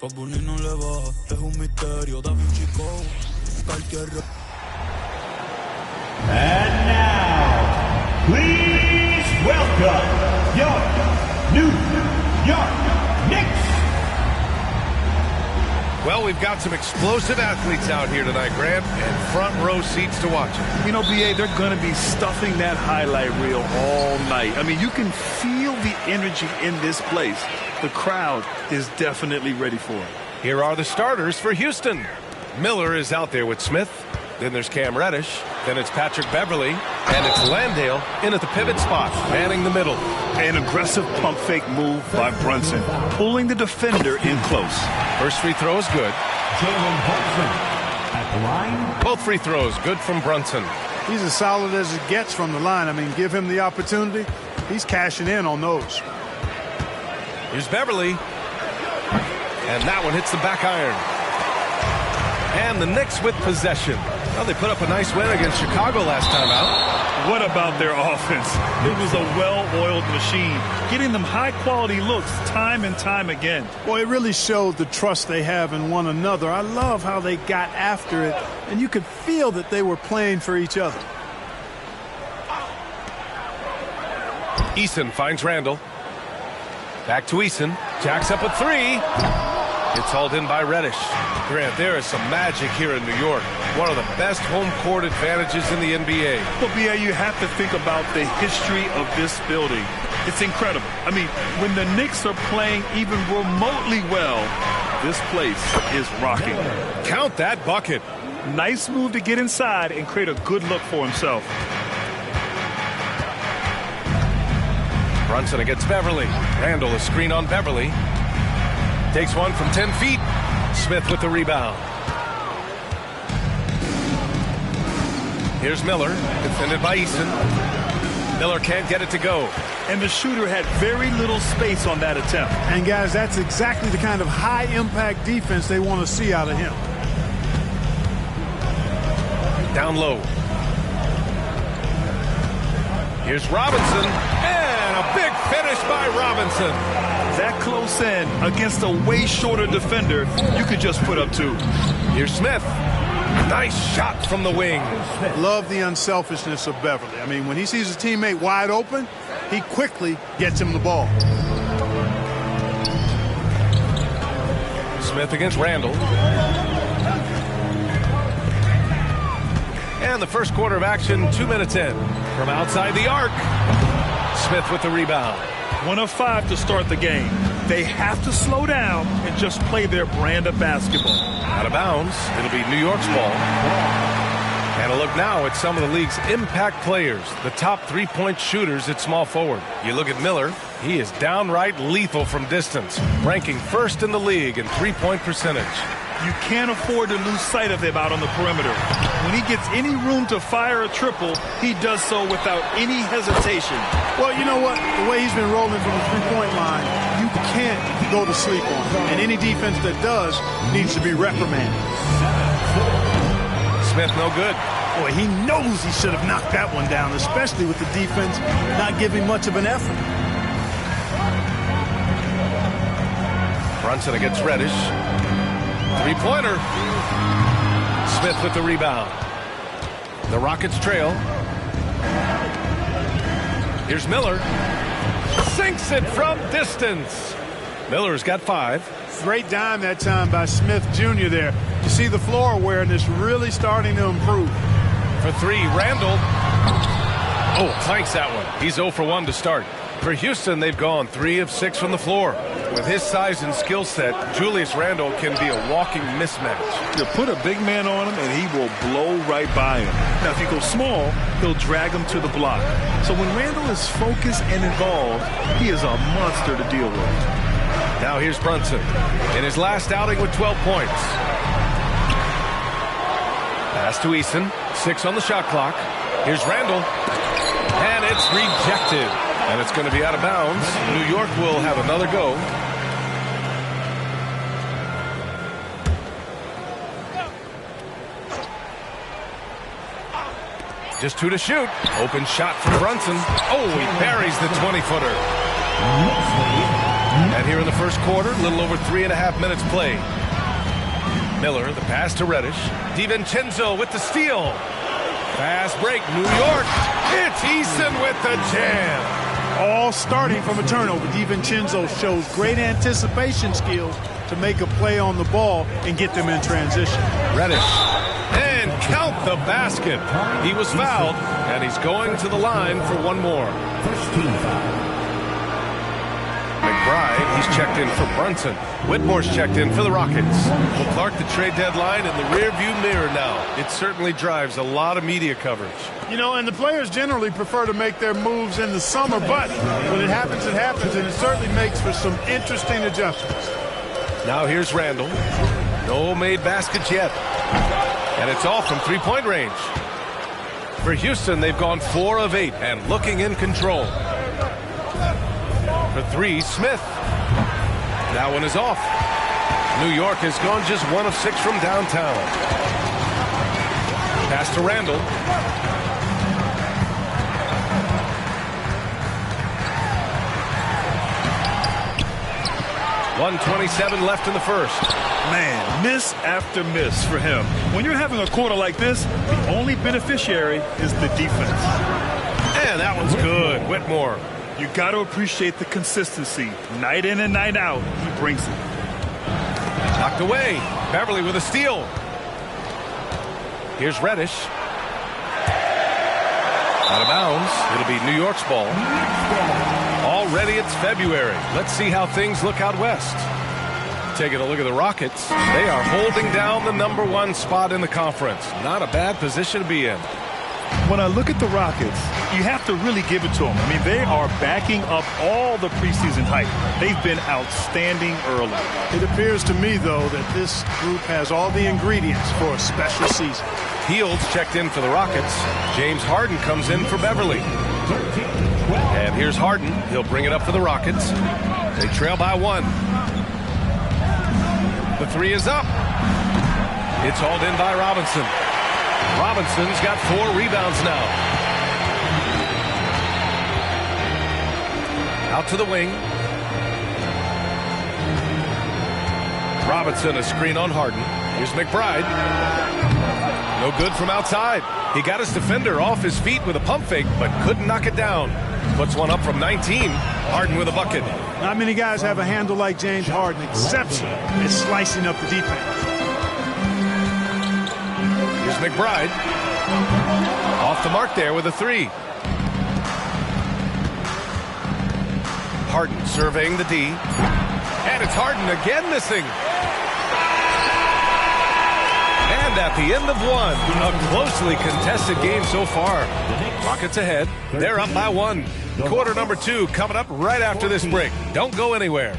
Bad Bunny no le baja, es un misterio, Da Vinci Code, cualquier... And now, please welcome your New York Knicks. Well, we've got some explosive athletes out here tonight, Grant, and front row seats to watch it. You know, B.A., they're going to be stuffing that highlight reel all night. I mean, you can feel the energy in this place. The crowd is definitely ready for it. Here are the starters for Houston. Miller is out there with Smith. Then there's Cam Reddish. Then it's Patrick Beverly. And it's Landale in at the pivot spot, manning the middle. An aggressive pump fake move by Brunson, pulling the defender in close. First free throw is good. Jalen Brunson at the line. Both free throws good from Brunson. He's as solid as it gets from the line. I mean, give him the opportunity. He's cashing in on those. Here's Beverly. And that one hits the back iron. And the Knicks with possession. Well, they put up a nice win against Chicago last time out. What about their offense? It was a well-oiled machine, getting them high-quality looks time and time again. Well, it really showed the trust they have in one another. I love how they got after it, and you could feel that they were playing for each other. Eason finds Randall. Back to Eason. Jacks up a three. It's hauled in by Reddish. Grant, there is some magic here in New York. One of the best home court advantages in the NBA. Well, B.A., you have to think about the history of this building. It's incredible. I mean, when the Knicks are playing even remotely well, this place is rocking. Count that bucket. Nice move to get inside and create a good look for himself. Brunson against Beverly. Randall a screen on Beverly. Takes one from 10 feet. Smith with the rebound. Here's Miller, defended by Eason. Miller can't get it to go. And the shooter had very little space on that attempt. And, guys, that's exactly the kind of high-impact defense they want to see out of him. Down low. Here's Robinson. And a big finish by Robinson. That close in against a way shorter defender, you could just put up two. Here's Smith. Nice shot from the wing. Love the unselfishness of Beverly. I mean, when he sees his teammate wide open, he quickly gets him the ball. Smith against Randall. And the first quarter of action, 2 minutes in. From outside the arc, Smith with the rebound. 1 of 5 to start the game. They have to slow down and just play their brand of basketball. Out of bounds. It'll be New York's ball. And a look now at some of the league's impact players, the top three-point shooters at small forward. You look at Miller. He is downright lethal from distance, ranking first in the league in three-point percentage. You can't afford to lose sight of him out on the perimeter. When he gets any room to fire a triple, he does so without any hesitation. Well, you know what? The way he's been rolling from the three-point line, you can't go to sleep on him. And any defense that does needs to be reprimanded. Smith no good. Boy, he knows he should have knocked that one down, especially with the defense not giving much of an effort. Brunson against Reddish. Three-pointer. Smith with the rebound. The Rockets trail. Here's Miller. Sinks it from distance. Miller's got 5. Great dime that time by Smith Jr. there. You see the floor awareness really starting to improve. For 3, Randall. Oh, clanks that one. He's 0 for 1 to start. For Houston, they've gone 3 of 6 from the floor. With his size and skill set, Julius Randle can be a walking mismatch. You put a big man on him, and he will blow right by him. Now, if you go small, he'll drag him to the block. So when Randle is focused and involved, he is a monster to deal with. Now here's Brunson in his last outing with 12 points. Pass to Eason. 6 on the shot clock. Here's Randle. And it's rejected. And it's going to be out of bounds. New York will have another go. Just 2 to shoot. Open shot from Brunson. Oh, he buries the 20-footer. And here in the first quarter, a little over 3.5 minutes played. Miller, the pass to Reddish. DiVincenzo with the steal. Fast break, New York. It's Eason with the jam. All starting from a turnover. DiVincenzo shows great anticipation skills to make a play on the ball and get them in transition. Reddish. And count the basket. He was fouled, and he's going to the line for one more. First team foul. McBride, he's checked in for Brunson. Whitmore's checked in for the Rockets. Well, Clark, the trade deadline in the rearview mirror now. It certainly drives a lot of media coverage. You know, and the players generally prefer to make their moves in the summer, but when it happens, and it certainly makes for some interesting adjustments. Now here's Randall. No made baskets yet. And it's off from three-point range. For Houston, they've gone 4 of 8 and looking in control. For 3, Smith. That one is off. New York has gone just 1 of 6 from downtown. Pass to Randall. .127 left in the first. Man, miss after miss for him. When you're having a quarter like this, the only beneficiary is the defense. And that one's good. Whitmore. You got to appreciate the consistency. Night in and night out, he brings it. Knocked away. Beverly with a steal. Here's Reddish. Out of bounds. It'll be New York's ball. Already it's February. Let's see how things look out west. Taking a look at the Rockets. They are holding down the #1 spot in the conference. Not a bad position to be in. When I look at the Rockets, you have to really give it to them. I mean, they are backing up all the preseason hype. They've been outstanding early. It appears to me, though, that this group has all the ingredients for a special season. Fields checked in for the Rockets. James Harden comes in for Beverly. And here's Harden. He'll bring it up for the Rockets. They trail by 1. The 3 is up. It's hauled in by Robinson. Robinson's got 4 rebounds now. Out to the wing. Robinson, a screen on Harden. Here's McBride. No good from outside. He got his defender off his feet with a pump fake, but couldn't knock it down. Puts one up from 19. Harden with a bucket. Not many guys have a handle like James Harden. Exceptional at slicing up the defense. Here's McBride. Off the mark there with a 3. Harden surveying the D. And it's Harden again missing. And at the end of 1, a closely contested game so far. Rockets ahead. They're up by 1. Quarter number 2 coming up right after this break. Don't go anywhere.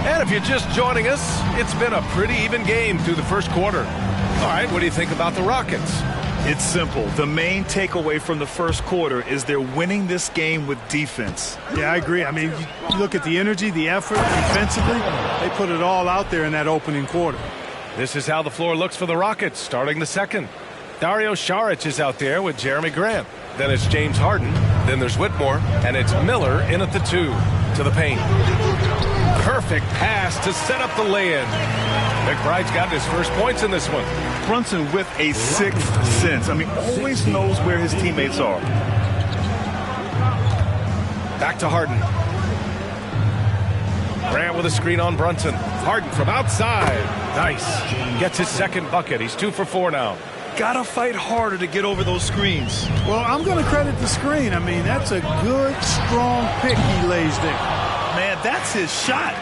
And if you're just joining us, it's been a pretty even game through the first quarter. All right, what do you think about the Rockets? It's simple. The main takeaway from the first quarter is they're winning this game with defense. Yeah, I agree. I mean, you look at the energy, the effort, defensively, they put it all out there in that opening quarter. This is how the floor looks for the Rockets starting the second. Dario Saric is out there with Jeremy Grant. Then it's James Harden. Then there's Whitmore. And it's Miller in at the 2 to the paint. Perfect pass to set up the lay-in. McBride's got his first points in this one. Brunson with a 6th sense. I mean, always knows where his teammates are. Back to Harden. Grant with a screen on Brunson. Harden from outside. Nice. Gets his second bucket. He's 2 for 4 now. Gotta fight harder to get over those screens. Well, I'm going to credit the screen. I mean, that's a good, strong pick he lays there. Man, that's his shot.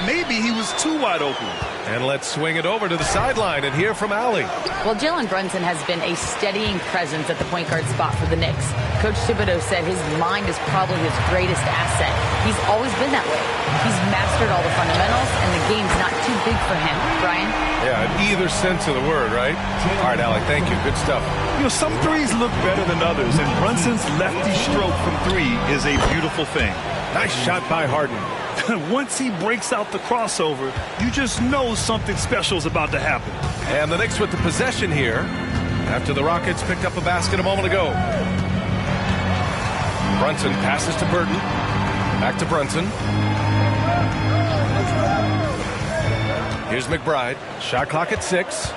Maybe he was too wide open. And let's swing it over to the sideline and hear from Allie. Well, Jalen Brunson has been a steadying presence at the point guard spot for the Knicks. Coach Thibodeau said his mind is probably his greatest asset. He's always been that way. He's mastered all the fundamentals, and the game's not too big for him. Brian? Yeah, in either sense of the word, right? All right, Allie, thank you. Good stuff. You know, some threes look better than others, and Brunson's lefty stroke from 3 is a beautiful thing. Nice shot by Harden. Once he breaks out the crossover, you just know something special is about to happen. And the Knicks with the possession here. after the Rockets picked up a basket a moment ago. Brunson passes to Burton. Back to Brunson. Here's McBride. Shot clock at 6.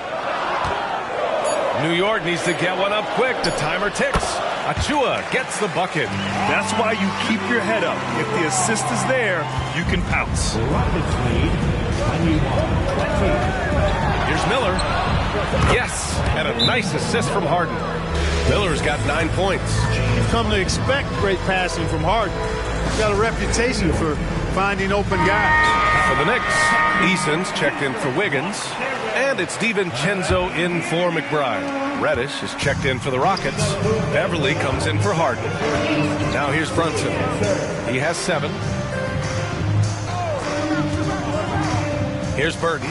New York needs to get one up quick. The timer ticks. Achua gets the bucket. That's why you keep your head up. If the assist is there, you can pounce. Rockets lead 21-20. Here's Miller. Yes, and a nice assist from Harden. Miller's got 9 points. You've come to expect great passing from Harden. He's got a reputation for finding open guys. For the Knicks, Eason's checked in for Wiggins. And it's DiVincenzo in for McBride. Reddish is checked in for the Rockets. Beverly comes in for Harden. Now here's Brunson. He has 7. Here's Burton.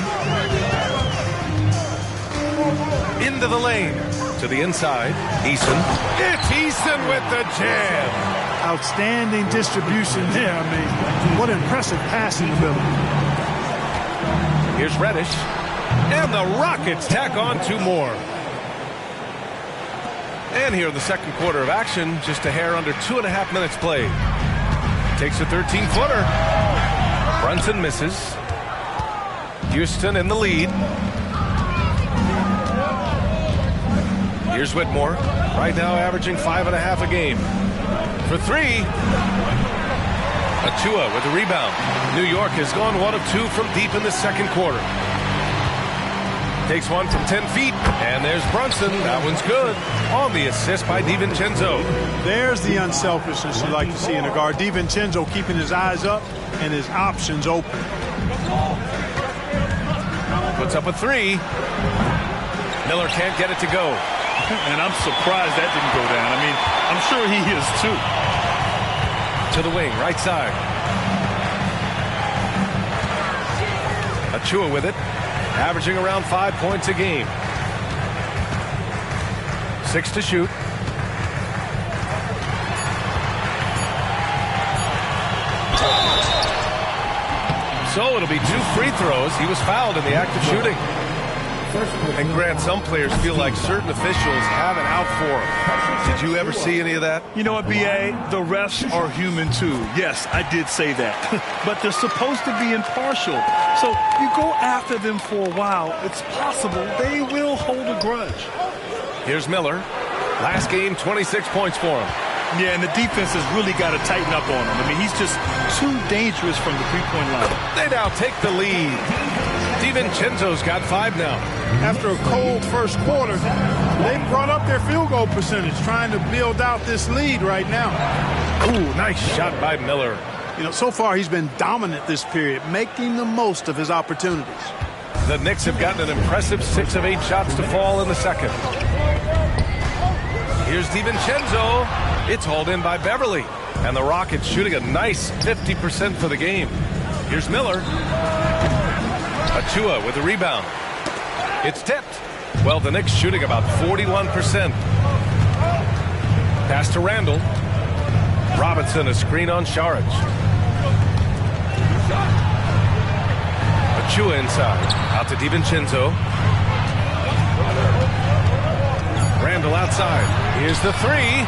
Into the lane. To the inside. Eason. It's Eason with the jam. Outstanding distribution there. I mean, what impressive passing ability. Here's Reddish. And the Rockets tack on 2 more. And here in the second quarter of action, just a hair under 2.5 minutes played. Takes a 13-footer. Brunson misses. Houston in the lead. Here's Whitmore. Right now averaging 5.5 a game. For 3. Achua with the rebound. New York has gone 1 of 2 from deep in the second quarter. Takes one from 10 feet, and there's Brunson. That one's good. On the assist by DiVincenzo. There's the unselfishness you like to see in a guard. DiVincenzo keeping his eyes up and his options open. Puts up a 3. Miller can't get it to go. And I'm surprised that didn't go down. I mean, I'm sure he is too. To the wing, right side. Achua with it. Averaging around 5 points a game. 6 to shoot. So it'll be 2 free throws. He was fouled in the act of shooting. And Grant, some players feel like certain officials have it out for them. Did you ever see any of that? You know what, B.A.? The refs are human, too. Yes, I did say that. But they're supposed to be impartial. So you go after them for a while, it's possible they will hold a grudge. Here's Miller. Last game, 26 points for him. Yeah, and the defense has really got to tighten up on him. I mean, he's just too dangerous from the three-point line. They now take the lead. DiVincenzo's got 5 now. After a cold first quarter, they brought up their field goal percentage, trying to build out this lead right now. Ooh, nice shot by Miller. You know, so far he's been dominant this period, making the most of his opportunities. The Knicks have gotten an impressive 6 of 8 shots to fall in the second. Here's DiVincenzo. It's hauled in by Beverly. And the Rockets shooting a nice 50% for the game. Here's Miller. Achua with the rebound. It's tipped. Well, the Knicks shooting about 41%. Pass to Randall. Robinson, a screen on Saric. Achua inside. Out to DiVincenzo. Randall outside. Here's the 3.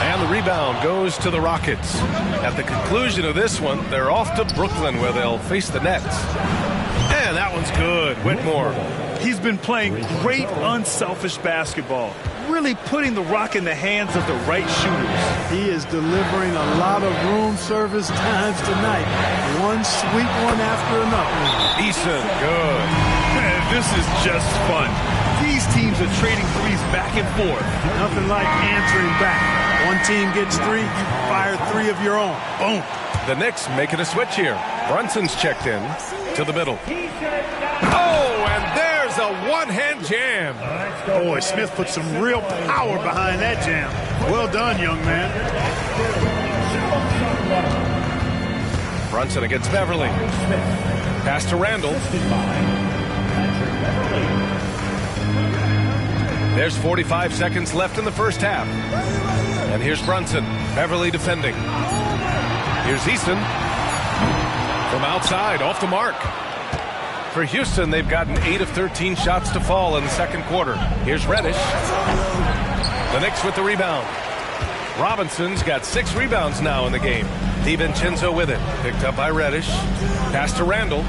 And the rebound goes to the Rockets. At the conclusion of this one, they're off to Brooklyn where they'll face the Nets. And that one's good. Whitmore. He's been playing great unselfish basketball. Really putting the rock in the hands of the right shooters. He is delivering a lot of room service times tonight. One sweet one after another. Eason, good. Man, this is just fun. These teams are trading threes back and forth. Nothing like answering back. One team gets 3, you fire 3 of your own. Boom. The Knicks making a switch here. Brunson's checked in to the middle. Oh, and there's a one-hand jam. Boy, Smith put some real power behind that jam. Well done, young man. Brunson against Beverly. Pass to Randall. There's 45 seconds left in the first half. And here's Brunson. Beverly defending. Here's Easton. From outside, off the mark. For Houston, they've gotten 8 of 13 shots to fall in the second quarter. Here's Reddish. The Knicks with the rebound. Robinson's got 6 rebounds now in the game. DiVincenzo with it. Picked up by Reddish. Pass to Randall.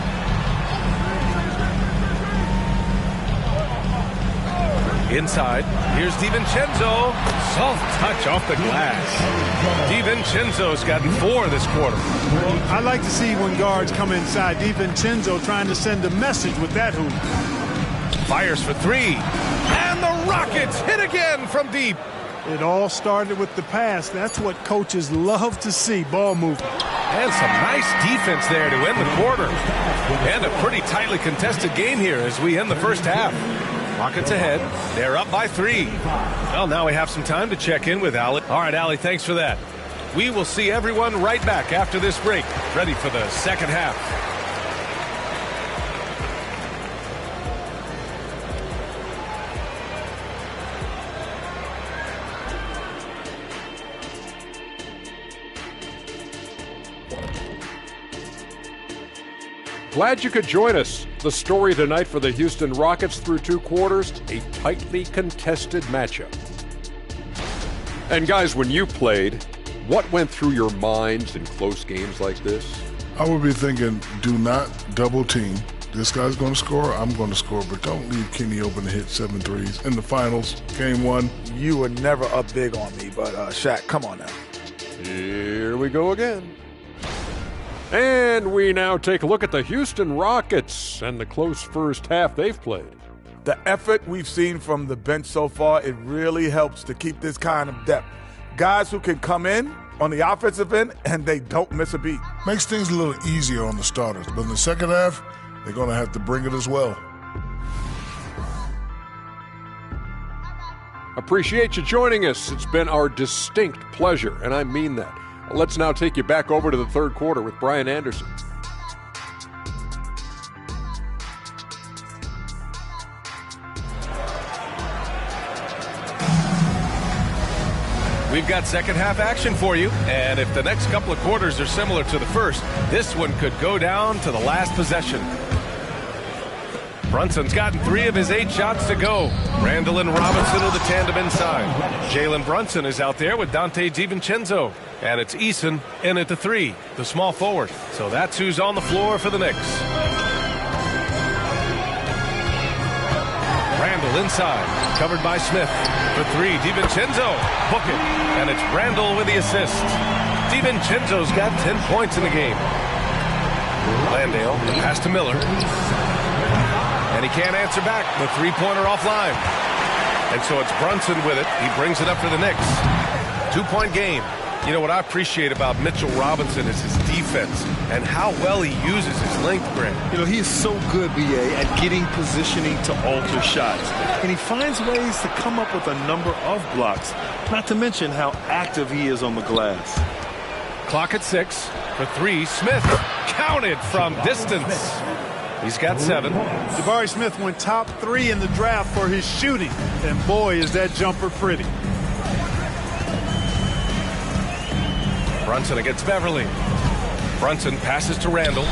Inside. Here's DiVincenzo. Soft touch off the glass. DiVincenzo's gotten 4 this quarter. I like to see when guards come inside. DiVincenzo trying to send a message with that hoop. Fires for 3. And the Rockets hit again from deep. It all started with the pass. That's what coaches love to see, ball movement. And some nice defense there to end the quarter. And a pretty tightly contested game here as we end the first half. Rockets ahead. They're up by 3. Well, now we have some time to check in with Allie. All right, Allie, thanks for that. We will see everyone right back after this break, ready for the second half. Glad you could join us. The story tonight for the Houston Rockets through 2 quarters, a tightly contested matchup. And guys, when you played, what went through your minds in close games like this? I would be thinking, do not double team. This guy's going to score, I'm going to score, but don't leave Kenny open to hit 7 threes. In the finals, game 1. You were never up big on me, but Shaq, come on now. Here we go again. And we now take a look at the Houston Rockets and the close first half they've played. The effort we've seen from the bench so far, it really helps to keep this kind of depth. Guys who can come in on the offensive end and they don't miss a beat. Makes things a little easier on the starters, but in the second half, they're going to have to bring it as well. Appreciate you joining us. It's been our distinct pleasure, and I mean that. Let's now take you back over to the third quarter with Brian Anderson. We've got second half action for you, and if the next couple of quarters are similar to the first, this one could go down to the last possession. Brunson's gotten 3 of his 8 shots to go. Randall and Robinson are the tandem inside. Jalen Brunson is out there with Donte DiVincenzo. And it's Eason in at the 3, the small forward. So that's who's on the floor for the Knicks. Randall inside, covered by Smith. For 3, DiVincenzo. Book it. And it's Randall with the assist. DiVincenzo's got 10 points in the game. Landale, the pass to Miller. And he can't answer back. The 3-pointer offline. And so it's Brunson with it. He brings it up for the Knicks. 2-point game. You know, what I appreciate about Mitchell Robinson is his defense and how well he uses his length, Grant. You know, he is so good, B.A., at getting positioning to alter shots. And he finds ways to come up with a number of blocks, not to mention how active he is on the glass. Clock at 6. For 3, Smith counted from distance. He's got 7. Jabari Smith went top 3 in the draft for his shooting. And boy, is that jumper pretty. Brunson against Beverly. Brunson passes to Randall.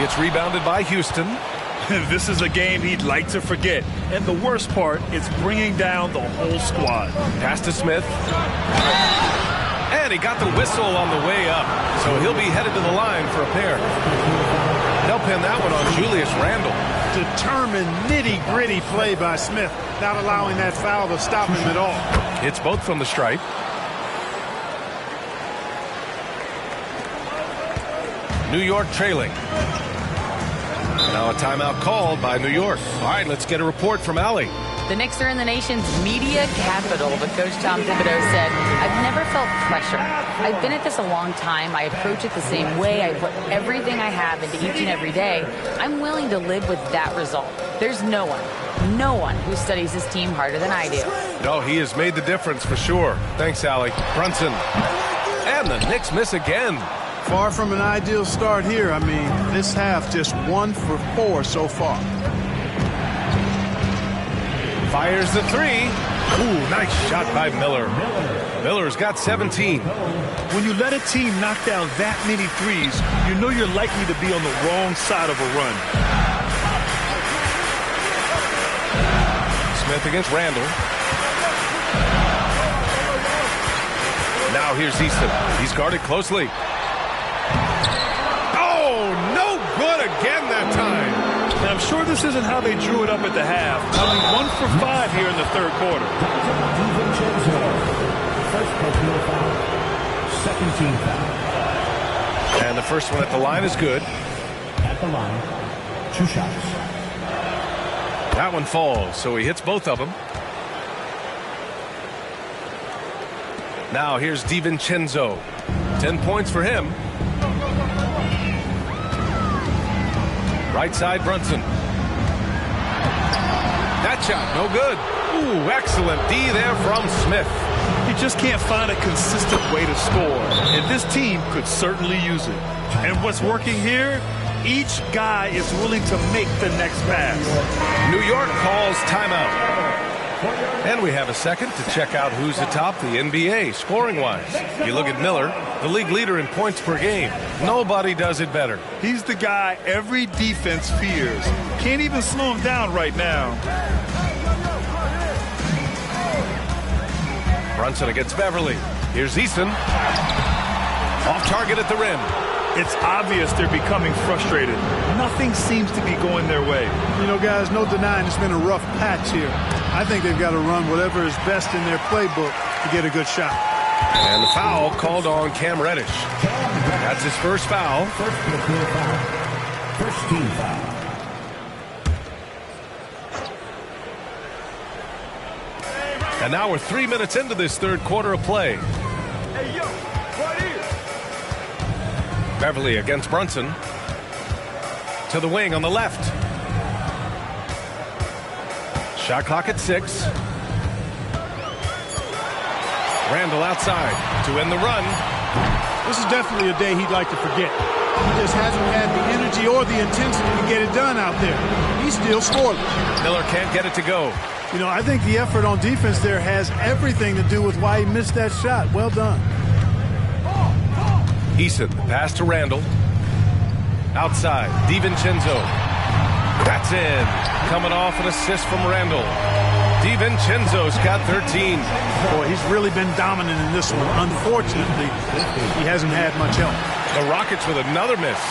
It's rebounded by Houston. This is a game he'd like to forget. And the worst part is bringing down the whole squad. Pass to Smith. And he got the whistle on the way up. So he'll be headed to the line for a pair. They'll pin that one on Julius Randle. Determined, nitty-gritty play by Smith, not allowing that foul to stop him at all. It's both from the stripe. New York trailing. Now a timeout called by New York. All right, let's get a report from Allie. The Knicks are in the nation's media capital, but Coach Tom Thibodeau said, I've never felt pressure. I've been at this a long time. I approach it the same way. I put everything I have into each and every day. I'm willing to live with that result. There's no one who studies his team harder than I do. No, he has made the difference for sure. Thanks, Allie. Brunson. And the Knicks miss again. Far from an ideal start here. I mean, this half just 1 for 4 so far. Fires the 3. Ooh, nice shot by Miller. Miller's got 17. When you let a team knock down that many threes, you know you're likely to be on the wrong side of a run. Smith against Randall. Now here's Easton. He's guarded closely. Oh, no good again that time. And I'm sure this isn't how they drew it up at the half. Only 1 for 5 here in the third quarter. First personal foul, second team foul. And the first one at the line is good. At the line, 2 shots. That one falls, so he hits both of them. Now here's DiVincenzo. 10 points for him. Right side, Brunson. That shot, no good. Ooh, excellent D there from Smith. You just can't find a consistent way to score, and this team could certainly use it. And what's working here? Each guy is willing to make the next pass. New York calls timeout. And we have a second to check out who's atop the NBA scoring-wise. You look at Miller, the league leader in points per game. Nobody does it better. He's the guy every defense fears. Can't even slow him down right now. Brunson against Beverly. Here's Easton. Off target at the rim. It's obvious they're becoming frustrated. Nothing seems to be going their way. You know, guys, no denying it's been a rough patch here. I think they've got to run whatever is best in their playbook to get a good shot. And the foul called on Cam Reddish. That's his first foul. First personal foul, first team foul. And now we're 3 minutes into this third quarter of play. Hey, yo, right here. Beverly against Brunson. To the wing on the left. Shot clock at 6. Randall outside to end the run. This is definitely a day he'd like to forget. He just hasn't had the energy or the intensity to get it done out there. He's still scoreless. Miller can't get it to go. You know, I think the effort on defense there has everything to do with why he missed that shot. Well done. Eason, pass to Randall. Outside, DiVincenzo. That's in. Coming off an assist from Randall. DiVincenzo's got 13. Boy, he's really been dominant in this one. Unfortunately, he hasn't had much help. The Rockets with another miss.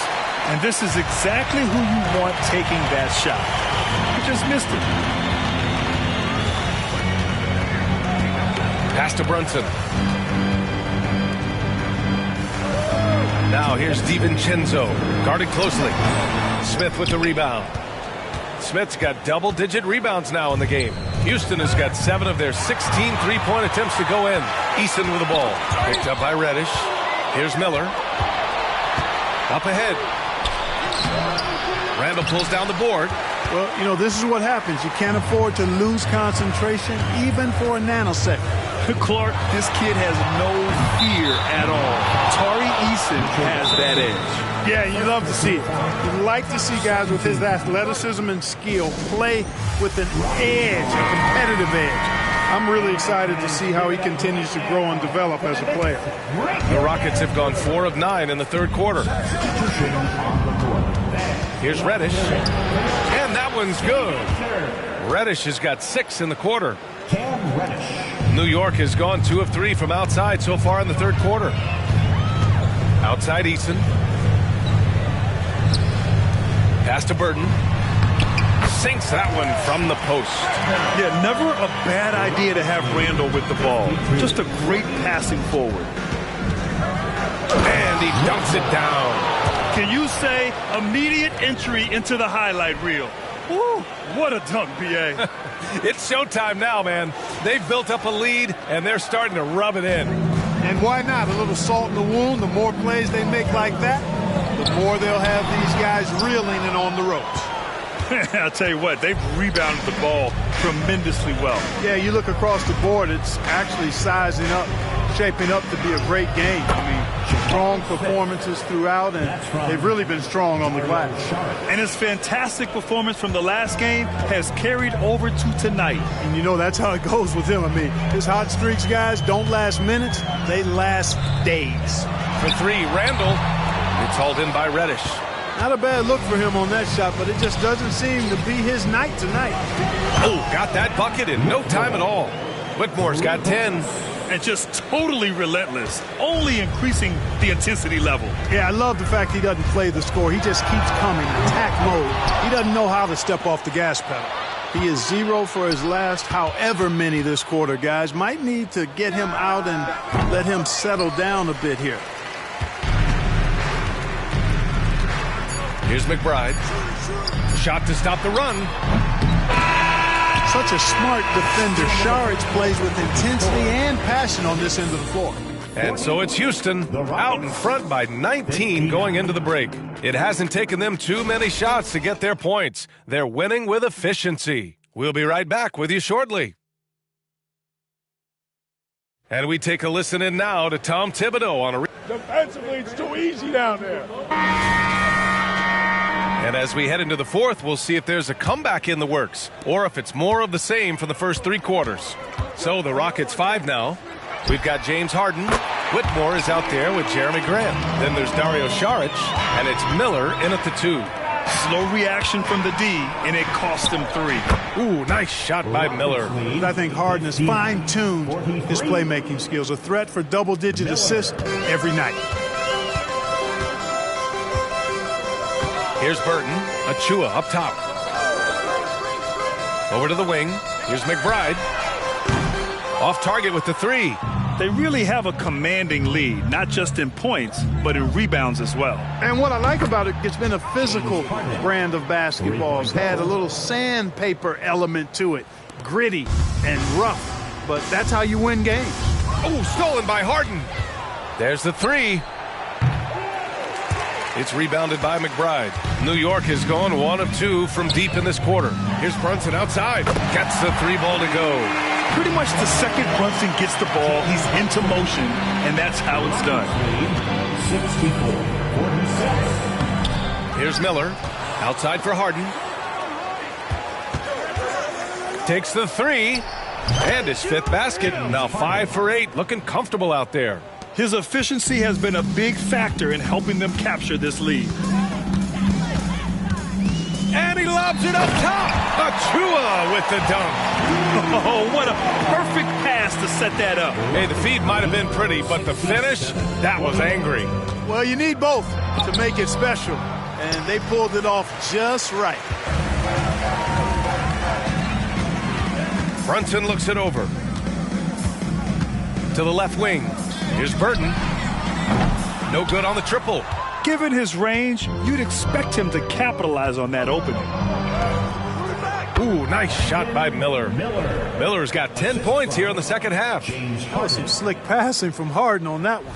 And this is exactly who you want taking that shot. He just missed it. Pass to Brunson. Now here's DiVincenzo. Guarded closely. Smith with the rebound. Smith's got double-digit rebounds now in the game. Houston has got 7 of their 16 three-point attempts to go in. Easton with the ball. Picked up by Reddish. Here's Miller. Up ahead. Randall pulls down the board. Well, you know, this is what happens. You can't afford to lose concentration even for a nanosecond. Clark, this kid has no fear at all. Tari Eason has that edge. Yeah, you love to see it. You like to see guys with his athleticism and skill play with an edge, a competitive edge. I'm really excited to see how he continues to grow and develop as a player. The Rockets have gone 4 of 9 in the third quarter. Here's Reddish. And that one's good. Reddish has got 6 in the quarter. Cam Reddish. New York has gone 2 of 3 from outside so far in the third quarter. Outside Eason. Pass to Burton. Sinks that one from the post. Yeah, never a bad idea to have Randall with the ball. Just a great passing forward. And he dunks it down. Can you say immediate entry into the highlight reel? Woo, what a dunk, B.A. It's showtime now, man. They've built up a lead, and they're starting to rub it in. And why not? A little salt in the wound. The more plays they make like that, the more they'll have these guys reeling and on the ropes. I'll tell you what, they've rebounded the ball tremendously well. Yeah, you look across the board, it's actually sizing up, shaping up to be a great game. I mean, Strong performances throughout, and they've really been strong on the glass. And his fantastic performance from the last game has carried over to tonight. And you know, that's how it goes with him. I mean, his hot streaks, guys, don't last minutes. They last days. For three, Randall. It's hauled in by Reddish. Not a bad look for him on that shot, but it just doesn't seem to be his night tonight. Oh, got that bucket in no time at all. Whitmore's got 10. And just totally relentless, only increasing the intensity level. Yeah, I love the fact he doesn't play the score. He just keeps coming, attack mode. He doesn't know how to step off the gas pedal. He is 0 for his last however many this quarter, guys. Might need to get him out and let him settle down a bit here. Here's McBride. Shot to stop the run. Such a smart defender. Saric plays with intensity and passion on this end of the floor. And so it's Houston out in front by 19 going into the break. It hasn't taken them too many shots to get their points. They're winning with efficiency. We'll be right back with you shortly. And we take a listen in now to Tom Thibodeau on a... Defensively, it's too easy down there. And as we head into the fourth, we'll see if there's a comeback in the works or if it's more of the same from the first three quarters. So the Rockets 5 now. We've got James Harden. Whitmore is out there with Jeremy Grant. Then there's Dario Saric, and it's Miller in at the 2. Slow reaction from the D, and it cost him 3. Ooh, nice shot by Miller. I think Harden has fine-tuned his playmaking skills. A threat for double-digit assists every night. Here's Burton. Achua up top. Over to the wing. Here's McBride. Off target with the 3. They really have a commanding lead, not just in points, but in rebounds as well. And what I like about it, it's been a physical brand of basketball. It's had a little sandpaper element to it. Gritty and rough, but that's how you win games. Oh, stolen by Harden. There's the 3. It's rebounded by McBride. New York has gone 1 of 2 from deep in this quarter. Here's Brunson outside. Gets the 3 ball to go. Pretty much the second Brunson gets the ball, he's into motion, and that's how it's done. 64-46. Here's Miller. Outside for Harden. Takes the 3. And his 5th basket. Now 5 for 8. Looking comfortable out there. His efficiency has been a big factor in helping them capture this lead. And he lobs it up top. Achua with the dunk. Oh, what a perfect pass to set that up. Hey, the feed might have been pretty, but the finish, that was angry. Well, you need both to make it special, and they pulled it off just right. Brunson looks it over. To the left wing. Here's Burton. No good on the triple. Given his range, you'd expect him to capitalize on that opening. Ooh, nice shot by Miller. Miller's got 10 points here in the second half. Oh, some slick passing from Harden on that one.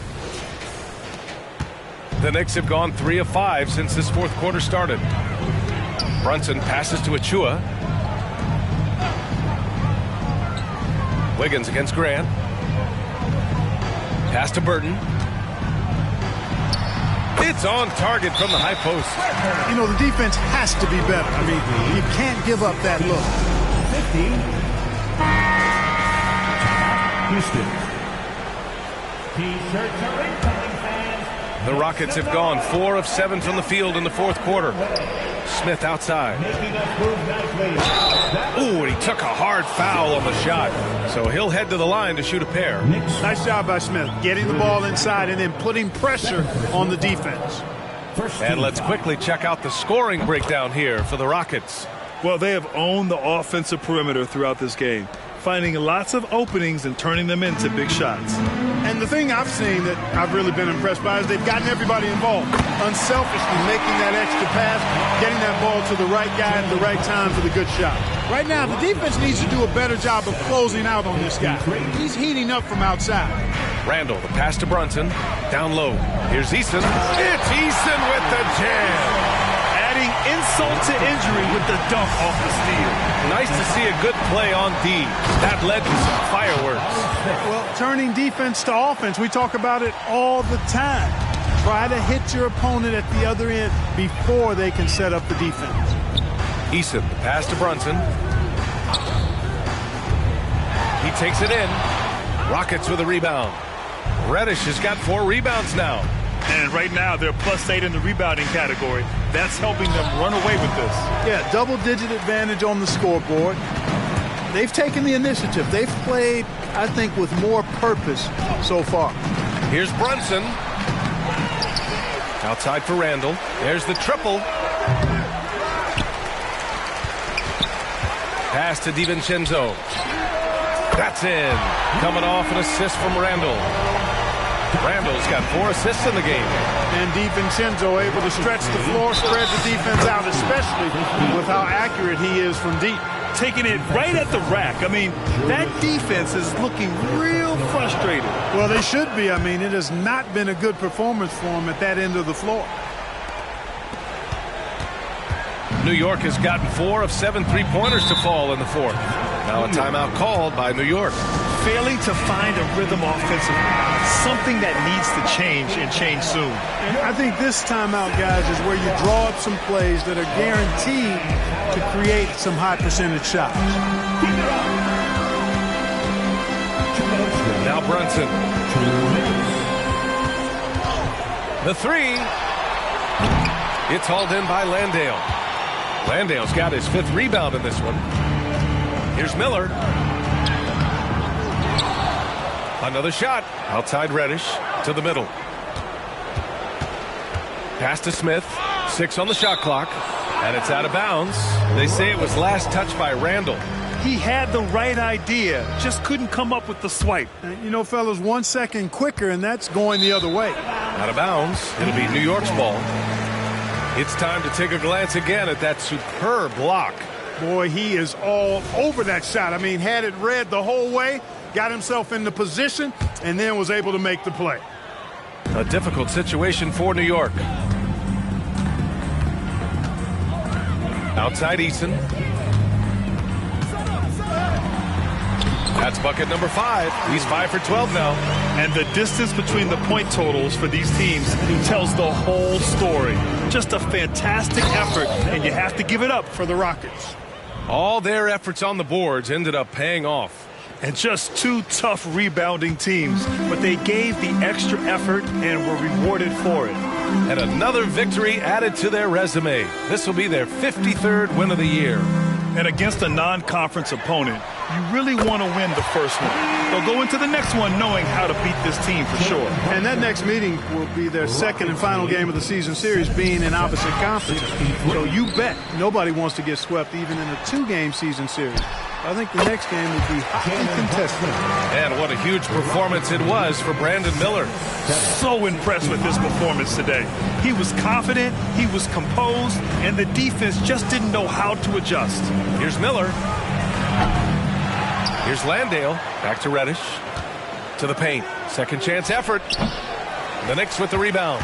The Knicks have gone 3 of 5 since this fourth quarter started. Brunson passes to Achua. Wiggins against Grant. Pass to Burton. It's on target from the high post. You know, the defense has to be better. I mean, you can't give up that look. 50. Houston. T-shirts are incoming, fans. The Rockets have gone 4 of 7 from the fourth in the fourth quarter. Smith outside. Ooh, and he took a hard foul on the shot. So he'll head to the line to shoot a pair. Nice job by Smith, getting the ball inside and then putting pressure on the defense. And let's quickly check out the scoring breakdown here for the Rockets. Well, they have owned the offensive perimeter throughout this game, finding lots of openings and turning them into big shots. And the thing I've seen that I've really been impressed by is they've gotten everybody involved, unselfishly making that extra pass, getting that ball to the right guy at the right time for the good shot. Right now, the defense needs to do a better job of closing out on this guy. He's heating up from outside. Randall, the pass to Brunson, down low. Here's Easton. It's Easton with the jam. Adding insult to injury with the dunk off the steal. Nice to see a good play on D. That led to some fireworks. Well, turning defense to offense, we talk about it all the time. Try to hit your opponent at the other end before they can set up the defense. Eason, the pass to Brunson. He takes it in. Rockets with a rebound. Reddish has got 4 rebounds now. And right now, they're +8 in the rebounding category. That's helping them run away with this. Yeah, double-digit advantage on the scoreboard. They've taken the initiative. They've played, I think, with more purpose so far. Here's Brunson. Outside for Randall. There's the triple. Pass to DiVincenzo. That's in. Coming off an assist from Randall. Randall's got 4 assists in the game. And DiVincenzo able to stretch the floor, spread the defense out, especially with how accurate he is from deep. Taking it right at the rack. I mean, that defense is looking real frustrated. Well, they should be. I mean, it has not been a good performance for them at that end of the floor. New York has gotten 4 of 7 three-pointers to fall in the fourth. Now a timeout called by New York. Failing to find a rhythm offensively. Something that needs to change and change soon. And I think this timeout, guys, is where you draw up some plays that are guaranteed to create some high percentage shots. Now Brunson. The 3. It's hauled in by Landale. Landale's got his 5th rebound in this one. Here's Miller. Another shot. Outside Reddish to the middle. Pass to Smith. 6 on the shot clock. And it's out of bounds. They say it was last touched by Randall. He had the right idea. Just couldn't come up with the swipe. You know, fellas, 1 second quicker, and that's going the other way. Out of bounds. It'll be New York's ball. It's time to take a glance again at that superb block. Boy, he is all over that shot. I mean, had it read the whole way, got himself in the position, and then was able to make the play. A difficult situation for New York. Outside Eason. That's bucket number 5. He's 5 for 12 now. And the distance between the point totals for these teams tells the whole story. Just a fantastic effort, and you have to give it up for the Rockets. All their efforts on the boards ended up paying off. And just 2 tough rebounding teams, but they gave the extra effort and were rewarded for it. And another victory added to their resume. This will be their 53rd win of the year. And against a non-conference opponent, you really want to win the first one. They'll go into the next one knowing how to beat this team for sure. And that next meeting will be their second and final game of the season series, being in opposite conference. So you bet nobody wants to get swept even in a 2-game season series. I think the next game will be hotly contested. And what a huge performance it was for Brandon Miller. So impressed with this performance today. He was confident, he was composed, and the defense just didn't know how to adjust. Here's Miller. Here's Landale. Back to Reddish. To the paint. Second chance effort. The Knicks with the rebound.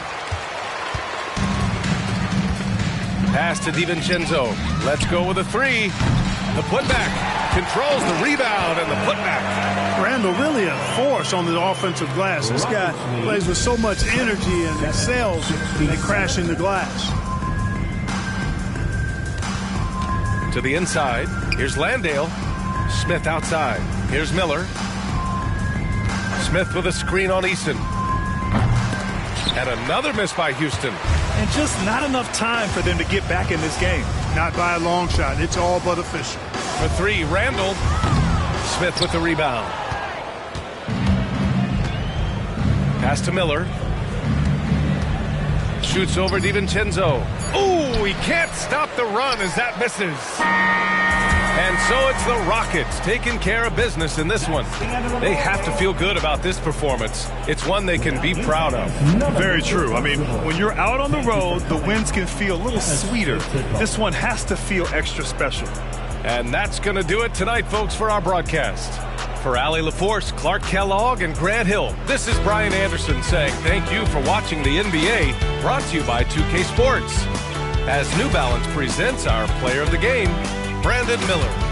Pass to DiVincenzo. Let's go with a 3. The putback. Controls the rebound and the putback. Randall really a force on the offensive glass. This guy plays with so much energy and excels at crashing the glass. To the inside. Here's Landale. Smith outside. Here's Miller. Smith with a screen on Eason. And another miss by Houston. And just not enough time for them to get back in this game. Not by a long shot. It's all but official. For 3, Randall. Smith with the rebound. Pass to Miller. Shoots over DiVincenzo. Ooh, he can't stop the run as that misses. And so it's the Rockets taking care of business in this one. They have to feel good about this performance. It's one they can be proud of. Very true. I mean, when you're out on the road, the wins can feel a little sweeter. This one has to feel extra special. And that's going to do it tonight, folks, for our broadcast. For Allie LaForce, Clark Kellogg, and Grant Hill, this is Brian Anderson saying thank you for watching the NBA, brought to you by 2K Sports. as New Balance presents our player of the game, Brandon Miller.